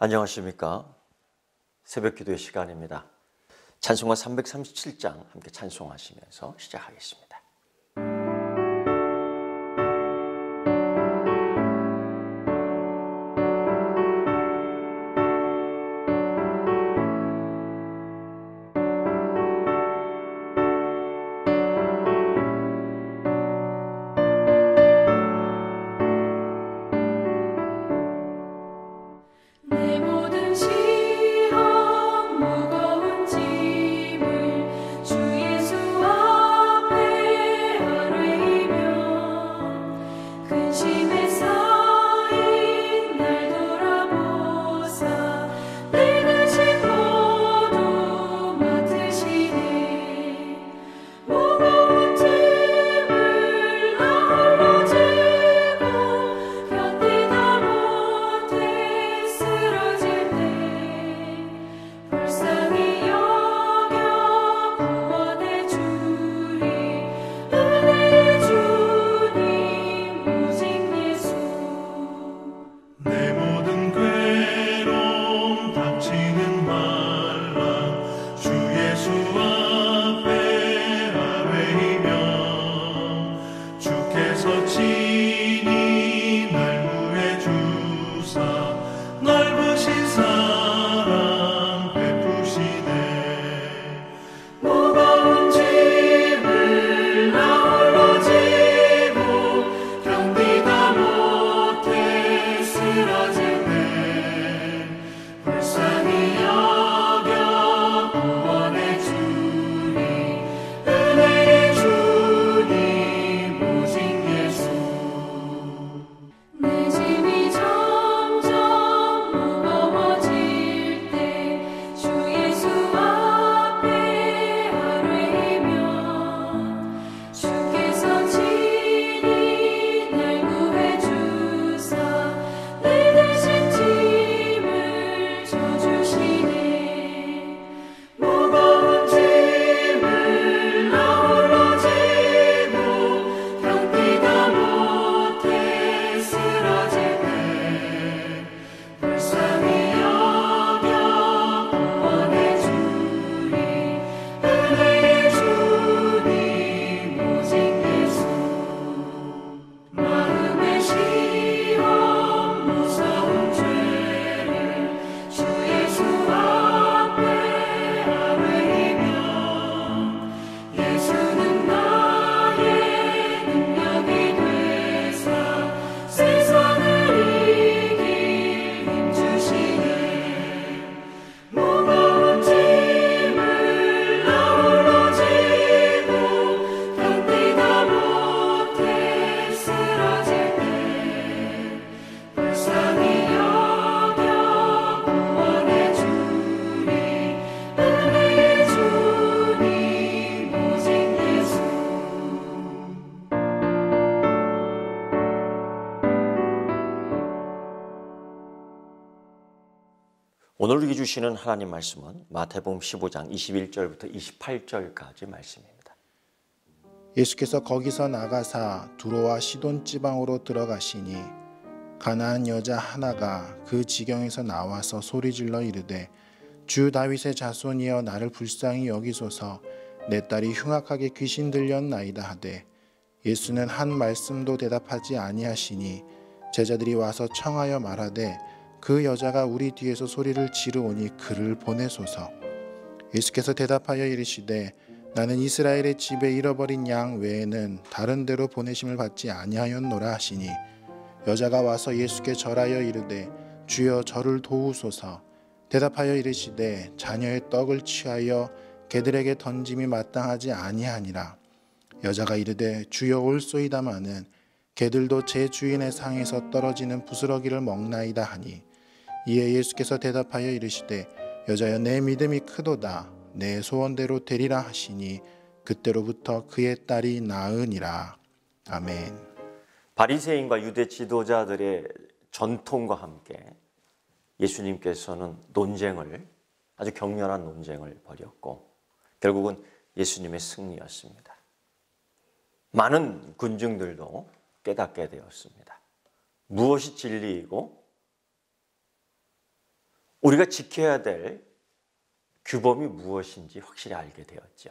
안녕하십니까. 새벽기도의 시간입니다. 찬송가 337장 함께 찬송하시면서 시작하겠습니다. 오늘 우리에게 주시는 하나님 말씀은 마태복음 15장 21절부터 28절까지 말씀입니다. 예수께서 거기서 나가사 두로와 시돈 지방으로 들어가시니 가나안 여자 하나가 그 지경에서 나와서 소리질러 이르되 주 다윗의 자손이여 나를 불쌍히 여기소서 내 딸이 흉악하게 귀신 들렸나이다 하되 예수는 한 말씀도 대답하지 아니하시니 제자들이 와서 청하여 말하되 그 여자가 우리 뒤에서 소리를 지르오니 그를 보내소서. 예수께서 대답하여 이르시되 나는 이스라엘의 집에 잃어버린 양 외에는 다른 데로 보내심을 받지 아니하였노라 하시니 여자가 와서 예수께 절하여 이르되 주여 저를 도우소서. 대답하여 이르시되 자녀의 떡을 취하여 개들에게 던짐이 마땅하지 아니하니라. 여자가 이르되 주여 올소이다마는 개들도 제 주인의 상에서 떨어지는 부스러기를 먹나이다 하니 이에 예수께서 대답하여 이르시되 여자여 내 믿음이 크도다 내 소원대로 되리라 하시니 그때로부터 그의 딸이 나으니라. 아멘. 바리새인과 유대 지도자들의 전통과 함께 예수님께서는 아주 격렬한 논쟁을 벌였고 결국은 예수님의 승리였습니다. 많은 군중들도 깨닫게 되었습니다. 무엇이 진리이고 우리가 지켜야 될 규범이 무엇인지 확실히 알게 되었죠.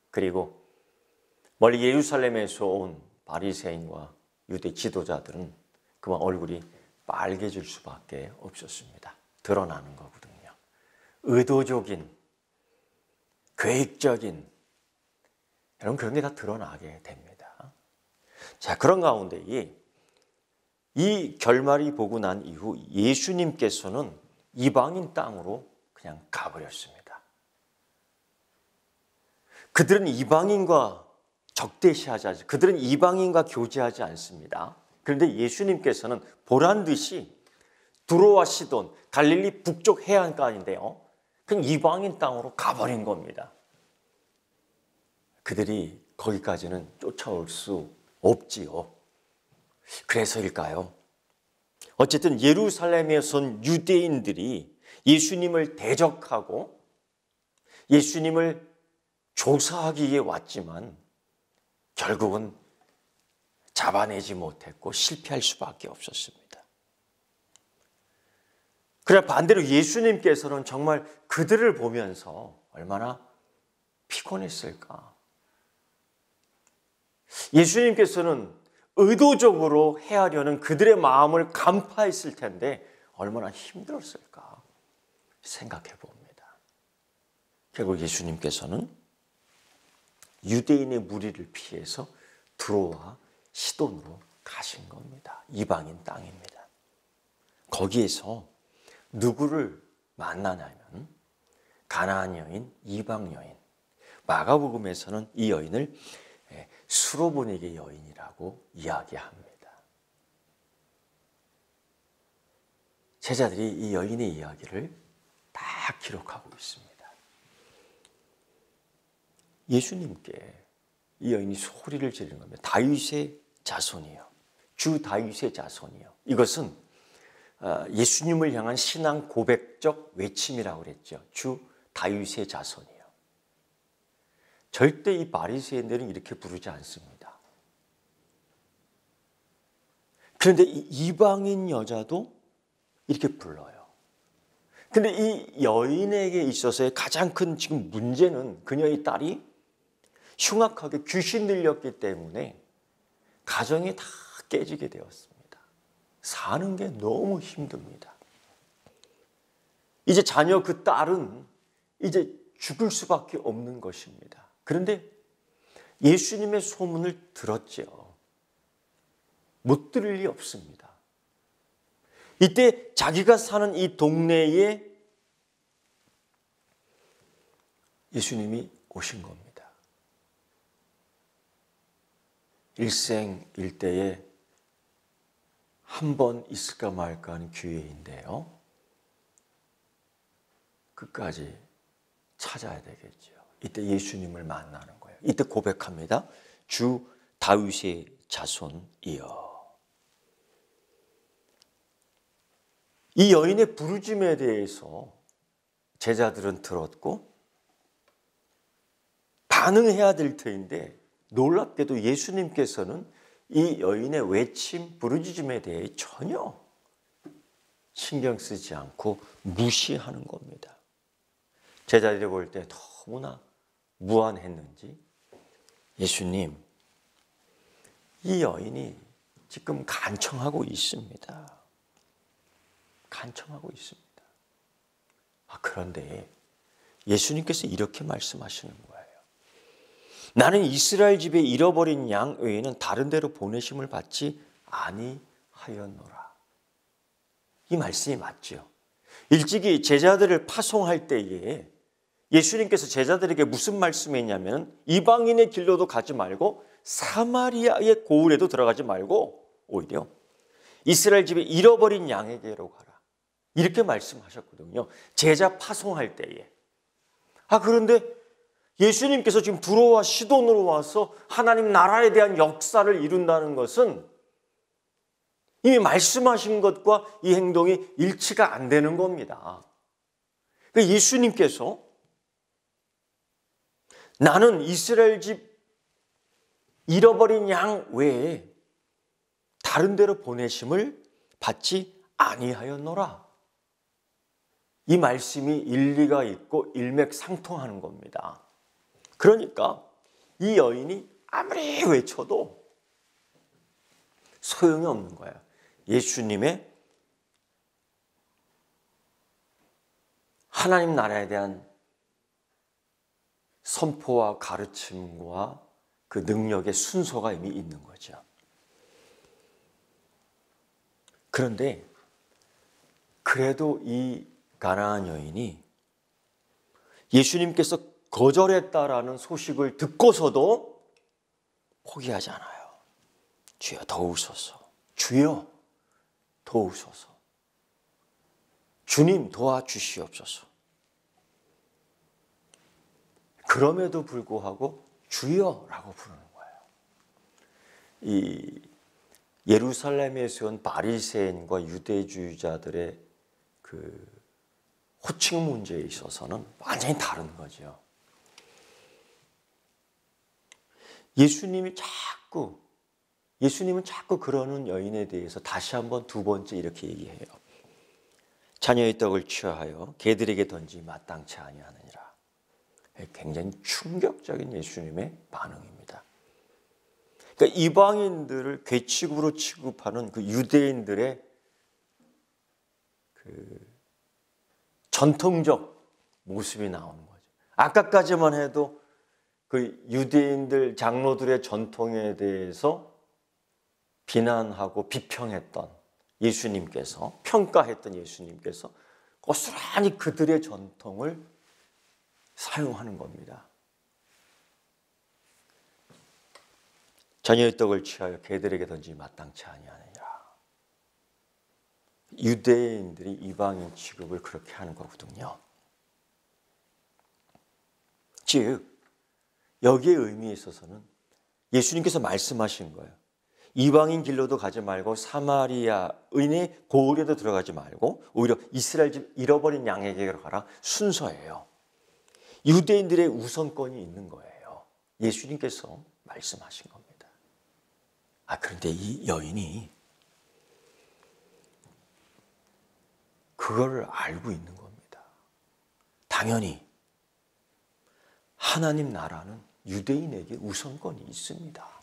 그리고 멀리 예루살렘에서 온 바리새인과 유대 지도자들은 그만 얼굴이 빨개질 수밖에 없었습니다. 드러나는 거거든요. 의도적인, 계획적인, 여러분 그런 게 다 드러나게 됩니다. 자, 그런 가운데 이 결말이 보고 난 이후 예수님께서는 이방인 땅으로 그냥 가버렸습니다. 그들은 이방인과 적대시하지 않습니다. 그들은 이방인과 교제하지 않습니다. 그런데 예수님께서는 보란듯이 두로와 시돈, 갈릴리 북쪽 해안가인데요. 그냥 이방인 땅으로 가버린 겁니다. 그들이 거기까지는 쫓아올 수 없지요. 그래서일까요? 어쨌든 예루살렘에선 유대인들이 예수님을 대적하고 예수님을 조사하기 위해 왔지만 결국은 잡아내지 못했고 실패할 수밖에 없었습니다. 그러나 반대로 예수님께서는 정말 그들을 보면서 얼마나 피곤했을까. 예수님께서는 의도적으로 해하려는 그들의 마음을 간파했을 텐데 얼마나 힘들었을까 생각해 봅니다. 결국 예수님께서는 유대인의 무리를 피해서 두로와 시돈으로 가신 겁니다. 이방인 땅입니다. 거기에서 누구를 만나냐면 가나안 여인, 이방 여인. 마가복음에서는 이 여인을 수로보니게 여인이라고 이야기합니다. 제자들이 이 여인의 이야기를 다 기록하고 있습니다. 예수님께 이 여인이 소리를 지르는 겁니다. 다윗의 자손이요. 주 다윗의 자손이요. 이것은 예수님을 향한 신앙 고백적 외침이라고 그랬죠. 주 다윗의 자손이요. 절대 이 바리새인들은 이렇게 부르지 않습니다. 그런데 이 이방인 여자도 이렇게 불러요. 그런데 이 여인에게 있어서의 가장 큰 지금 문제는 그녀의 딸이 흉악하게 귀신 들렸기 때문에 가정이 다 깨지게 되었습니다. 사는 게 너무 힘듭니다. 이제 자녀 그 딸은 이제 죽을 수밖에 없는 것입니다. 그런데 예수님의 소문을 들었죠. 못 들을 리 없습니다. 이때 자기가 사는 이 동네에 예수님이 오신 겁니다. 일생일대에 한 번 있을까 말까 하는 기회인데요. 끝까지 찾아야 되겠죠. 이때 예수님을 만나는 거예요. 이때 고백합니다. 주 다윗의 자손이여. 이 여인의 부르짐에 대해서 제자들은 들었고 반응해야 될 터인데 놀랍게도 예수님께서는 이 여인의 외침, 부르짖음에 대해 전혀 신경 쓰지 않고 무시하는 겁니다. 제자들이 볼 때 너무나 무안했는지 예수님, 이 여인이 지금 간청하고 있습니다. 간청하고 있습니다. 그런데 예수님께서 이렇게 말씀하시는 거예요. 나는 이스라엘 집에 잃어버린 양 외에는 다른 데로 보내심을 받지 아니하였노라. 이 말씀이 맞죠. 일찍이 제자들을 파송할 때에 예수님께서 제자들에게 무슨 말씀했냐면 이방인의 길로도 가지 말고 사마리아의 고을에도 들어가지 말고 오히려 이스라엘 집에 잃어버린 양에게로 가라. 이렇게 말씀하셨거든요. 제자 파송할 때에. 그런데 예수님께서 지금 두로와 시돈으로 와서 하나님 나라에 대한 역사를 이룬다는 것은 이미 말씀하신 것과 이 행동이 일치가 안 되는 겁니다. 예수님께서 나는 이스라엘 집 잃어버린 양 외에 다른 데로 보내심을 받지 아니하였노라. 이 말씀이 일리가 있고 일맥상통하는 겁니다. 그러니까 이 여인이 아무리 외쳐도 소용이 없는 거예요. 예수님의 하나님 나라에 대한 선포와 가르침과 그 능력의 순서가 이미 있는 거죠. 그런데 그래도 이 가나안 여인이 예수님께서 거절했다라는 소식을 듣고서도 포기하지 않아요. 주여 도우소서. 주여 도우소서. 주님 도와주시옵소서. 그럼에도 불구하고 주여라고 부르는 거예요. 이 예루살렘에서 온 바리새인과 유대주의자들의 그 호칭 문제에 있어서는 완전히 다른 거죠. 예수님은 자꾸 그러는 여인에 대해서 다시 한번 두 번째 이렇게 얘기해요. 자녀의 떡을 취하여 개들에게 던지 마땅치 아니하느니라. 굉장히 충격적인 예수님의 반응입니다. 그러니까 이방인들을 괴치구로 취급하는 그 유대인들의 그 전통적 모습이 나오는 거죠. 아까까지만 해도 그 유대인들 장로들의 전통에 대해서 비난하고 비평했던 예수님께서, 평가했던 예수님께서 고스란히 그들의 전통을 사용하는 겁니다. 자녀의 떡을 취하여 개들에게 던지기 마땅치 아니하느니라. 유대인들이 이방인 취급을 그렇게 하는 거거든요. 즉 여기에 의미에 있어서는 예수님께서 말씀하신 거예요. 이방인 길로도 가지 말고 사마리아인의 고을에도 들어가지 말고 오히려 이스라엘 집 잃어버린 양에게로 가라. 순서예요. 유대인들의 우선권이 있는 거예요. 예수님께서 말씀하신 겁니다. 그런데 이 여인이 그걸 알고 있는 겁니다. 당연히 하나님 나라는 유대인에게 우선권이 있습니다.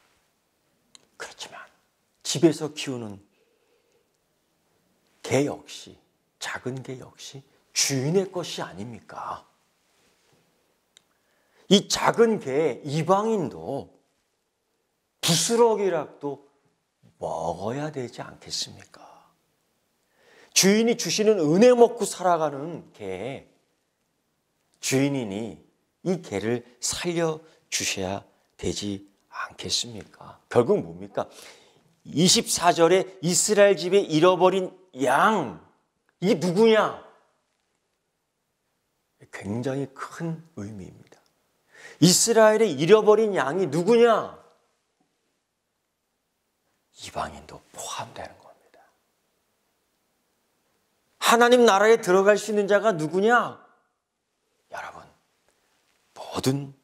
그렇지만 집에서 키우는 개 역시, 작은 개 역시 주인의 것이 아닙니까? 이 작은 개 이방인도 부스러기라도 먹어야 되지 않겠습니까? 주인이 주시는 은혜 먹고 살아가는 개, 주인이니 이 개를 살려주셔야 되지 않겠습니까? 결국 뭡니까? 24절에 이스라엘 집에 잃어버린 양, 이 누구냐? 굉장히 큰 의미입니다. 이스라엘의 잃어버린 양이 누구냐? 이방인도 포함되는 겁니다. 하나님 나라에 들어갈 수 있는 자가 누구냐? 여러분, 모든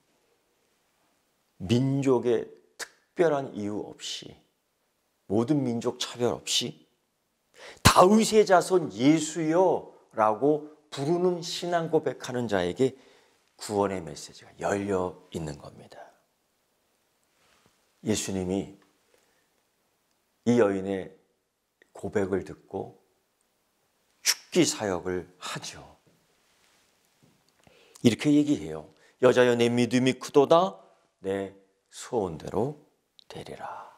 민족의 특별한 이유 없이, 모든 민족 차별 없이 다윗의 자손 예수여라고 부르는 신앙 고백하는 자에게 구원의 메시지가 열려 있는 겁니다. 예수님이 이 여인의 고백을 듣고 죽기 사역을 하죠. 이렇게 얘기해요. 여자여 내 믿음이 크도다 내 소원대로 되리라.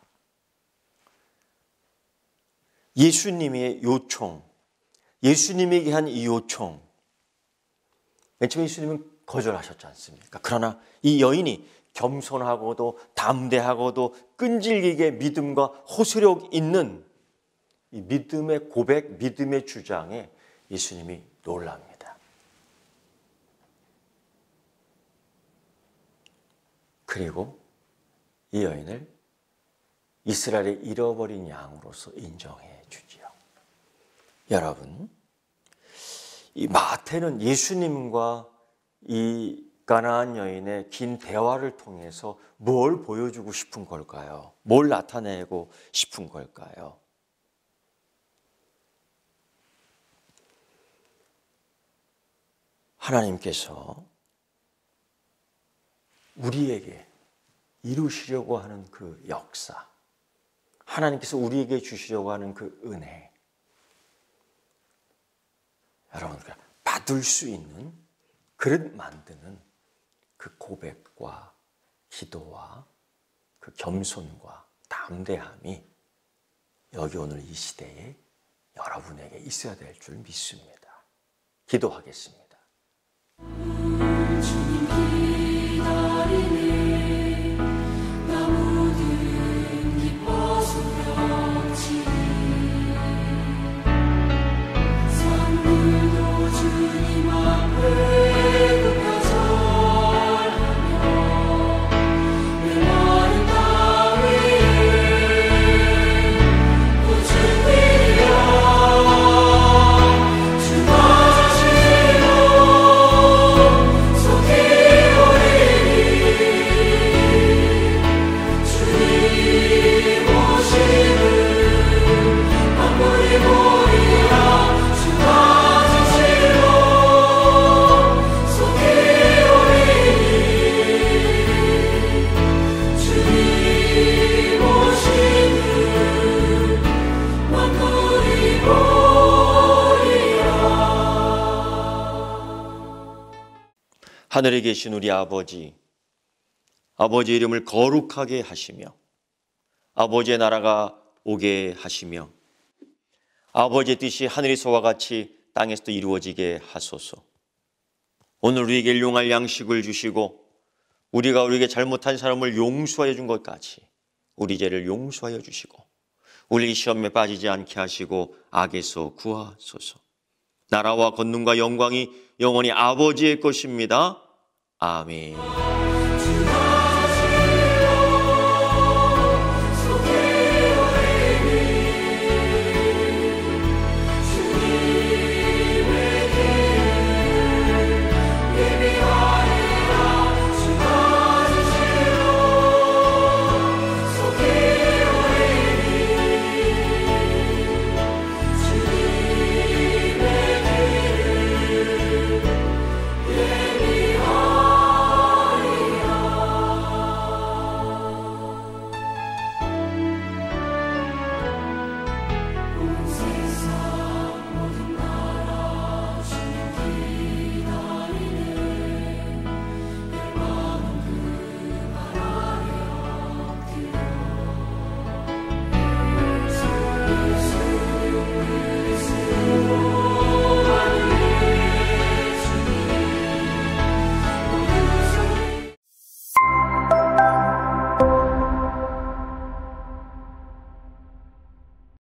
예수님의 요청, 예수님에게 한 이 요청, 맨 처음에 예수님은 거절하셨지 않습니까? 그러나 이 여인이 겸손하고도 담대하고도 끈질기게 믿음과 호소력 있는 이 믿음의 고백, 믿음의 주장에 예수님이 놀랍니다. 그리고 이 여인을 이스라엘의 잃어버린 양으로서 인정해 주지요. 여러분, 이 마태는 예수님과 이 가나안 여인의 긴 대화를 통해서 뭘 보여주고 싶은 걸까요? 뭘 나타내고 싶은 걸까요? 하나님께서 우리에게 이루시려고 하는 그 역사, 하나님께서 우리에게 주시려고 하는 그 은혜, 여러분 받을 수 있는 그릇 만드는 그 고백과 기도와 그 겸손과 담대함이 여기 오늘 이 시대에 여러분에게 있어야 될 줄 믿습니다. 기도하겠습니다. 주님 기다리네 나 모든 기뻐 소명치 산들도 주님 앞에 굽혀 절하며 내 마른 땅 위에 또 준비야 하늘에 계신 우리 아버지, 아버지의 이름을 거룩하게 하시며 아버지의 나라가 오게 하시며 아버지의 뜻이 하늘에서와 같이 땅에서도 이루어지게 하소서. 오늘 우리에게 일용할 양식을 주시고 우리가 우리에게 잘못한 사람을 용서하여 준 것 같이 우리 죄를 용서하여 주시고 우리 시험에 빠지지 않게 하시고 악에서 구하소서. 나라와 권능과 영광이 영원히 아버지의 것입니다. 아멘.